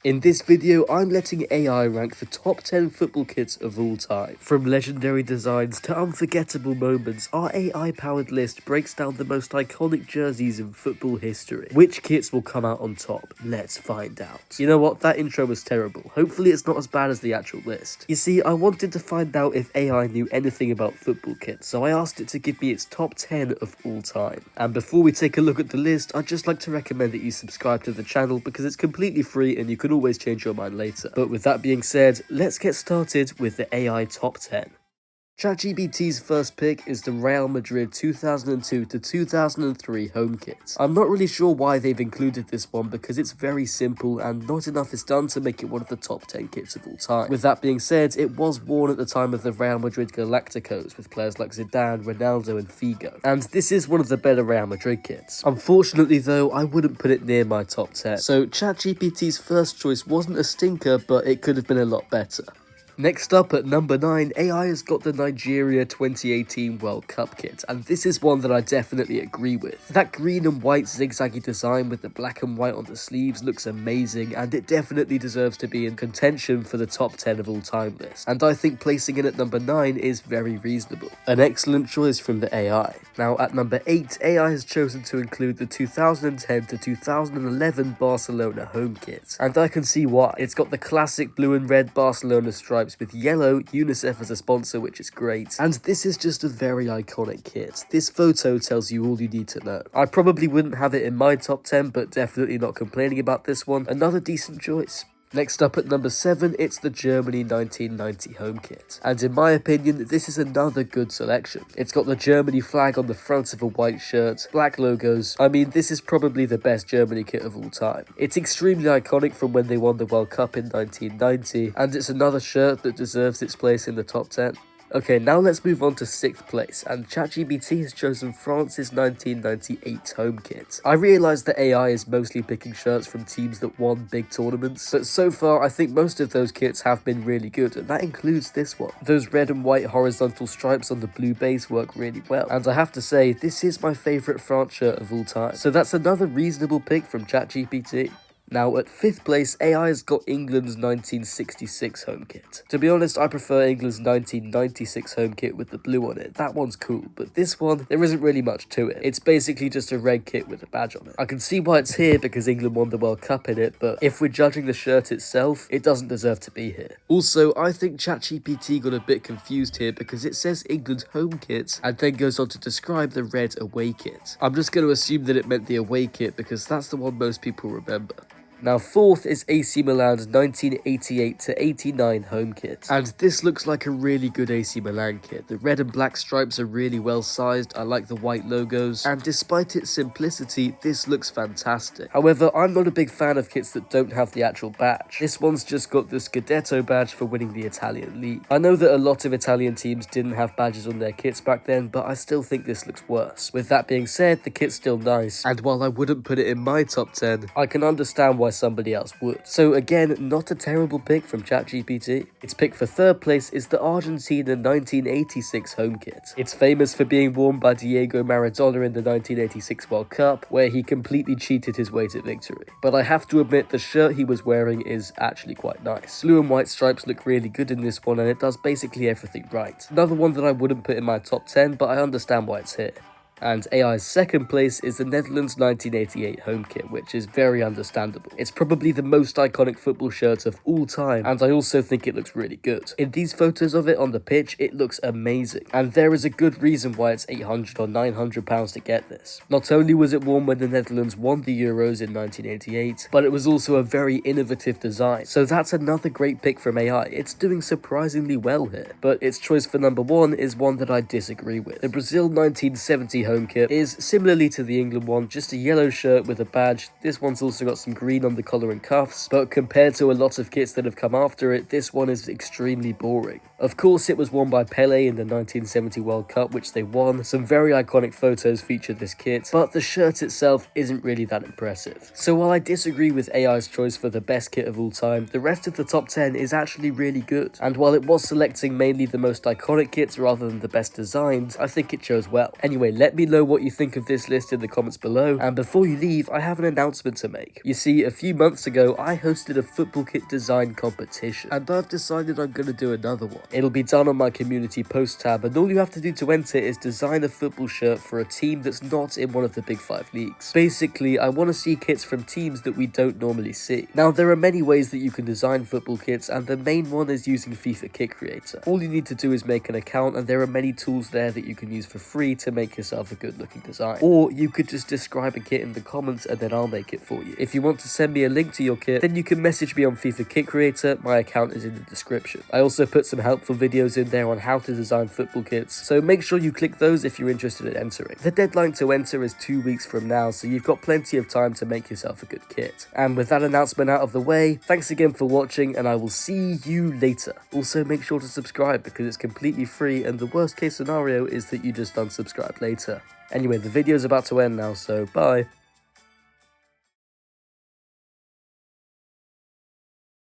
In this video, I'm letting AI rank the top 10 football kits of all time. From legendary designs to unforgettable moments, our AI-powered list breaks down the most iconic jerseys in football history. Which kits will come out on top? Let's find out. You know what? That intro was terrible. Hopefully it's not as bad as the actual list. You see, I wanted to find out if AI knew anything about football kits, so I asked it to give me its top 10 of all time. And before we take a look at the list, I'd just like to recommend that you subscribe to the channel because it's completely free and you can always change your mind later. But with that being said, let's get started with the AI top 10. ChatGPT's first pick is the Real Madrid 2002 to 2003 home kit. I'm not really sure why they've included this one because it's very simple and not enough is done to make it one of the top 10 kits of all time. With that being said, it was worn at the time of the Real Madrid Galacticos with players like Zidane, Ronaldo and Figo. And this is one of the better Real Madrid kits. Unfortunately though, I wouldn't put it near my top 10. So ChatGPT's first choice wasn't a stinker, but it could have been a lot better. Next up at number 9, AI has got the Nigeria 2018 World Cup kit, and this is one that I definitely agree with. That green and white zigzaggy design with the black and white on the sleeves looks amazing, and it definitely deserves to be in contention for the top 10 of all time list, and I think placing it at number 9 is very reasonable. An excellent choice from the AI. Now at number 8, AI has chosen to include the 2010 to 2011 Barcelona home kit, and I can see why. It's got the classic blue and red Barcelona stripe with yellow, UNICEF as a sponsor, which is great. And this is just a very iconic kit. This photo tells you all you need to know. I probably wouldn't have it in my top 10, but definitely not complaining about this one. Another decent choice. Next up at number 7, it's the Germany 1990 home kit. And in my opinion, this is another good selection. It's got the Germany flag on the front of a white shirt, black logos. I mean, this is probably the best Germany kit of all time. It's extremely iconic from when they won the World Cup in 1990, and it's another shirt that deserves its place in the top 10. Okay, now let's move on to 6th place, and ChatGPT has chosen France's 1998 home kit. I realise that AI is mostly picking shirts from teams that won big tournaments, but so far I think most of those kits have been really good, and that includes this one. Those red and white horizontal stripes on the blue base work really well, and I have to say, this is my favourite France shirt of all time. So that's another reasonable pick from ChatGPT. Now, at 5th place, AI has got England's 1966 home kit. To be honest, I prefer England's 1996 home kit with the blue on it. That one's cool, but this one, there isn't really much to it. It's basically just a red kit with a badge on it. I can see why it's here because England won the World Cup in it, but if we're judging the shirt itself, it doesn't deserve to be here. Also, I think ChatGPT got a bit confused here because it says England's home kit and then goes on to describe the red away kit. I'm just going to assume that it meant the away kit because that's the one most people remember. Now 4th is AC Milan's 1988 to 89 home kit, and this looks like a really good AC Milan kit. The red and black stripes are really well sized, I like the white logos, and despite its simplicity, this looks fantastic. However, I'm not a big fan of kits that don't have the actual badge. This one's just got the Scudetto badge for winning the Italian league. I know that a lot of Italian teams didn't have badges on their kits back then, but I still think this looks worse. With that being said, the kit's still nice, and while I wouldn't put it in my top 10, I can understand why somebody else would. So again, not a terrible pick from ChatGPT. Its pick for 3rd place is the Argentina 1986 home kit. It's famous for being worn by Diego Maradona in the 1986 World Cup, where he completely cheated his way to victory. But I have to admit, the shirt he was wearing is actually quite nice. Blue and white stripes look really good in this one, and it does basically everything right. Another one that I wouldn't put in my top 10, but I understand why it's here. And AI's 2nd place is the Netherlands 1988 home kit, which is very understandable. It's probably the most iconic football shirt of all time, and I also think it looks really good. In these photos of it on the pitch, it looks amazing, and there is a good reason why it's £800 or £900 to get this. Not only was it worn when the Netherlands won the Euros in 1988, but it was also a very innovative design, so that's another great pick from AI. It's doing surprisingly well here, but its choice for number 1 is one that I disagree with. The Brazil 1970 home kit is similarly to the England one, just a yellow shirt with a badge. This one's also got some green on the collar and cuffs, but compared to a lot of kits that have come after it, this one is extremely boring. Of course, it was worn by Pelé in the 1970 World Cup, which they won. Some very iconic photos feature this kit, but the shirt itself isn't really that impressive. So while I disagree with AI's choice for the best kit of all time, the rest of the top 10 is actually really good. And while it was selecting mainly the most iconic kits rather than the best designs, I think it chose well. Anyway, let Let me know what you think of this list in the comments below, and before you leave, I have an announcement to make. You see, a few months ago, I hosted a football kit design competition, and I've decided I'm going to do another one. It'll be done on my community post tab, and all you have to do to enter is design a football shirt for a team that's not in one of the big 5 leagues. Basically, I want to see kits from teams that we don't normally see. Now, there are many ways that you can design football kits, and the main one is using FIFA Kit Creator. All you need to do is make an account, and there are many tools there that you can use for free to make yourself a good looking design. Or you could just describe a kit in the comments and then I'll make it for you. If you want to send me a link to your kit, then you can message me on FIFA Kit Creator. My account is in the description. I also put some helpful videos in there on how to design football kits, so make sure you click those if you're interested in entering. The deadline to enter is 2 weeks from now, so you've got plenty of time to make yourself a good kit. And with that announcement out of the way, thanks again for watching, and I will see you later. Also, make sure to subscribe because it's completely free, and the worst case scenario is that you just unsubscribe later. Anyway, the video's about to end now, so bye.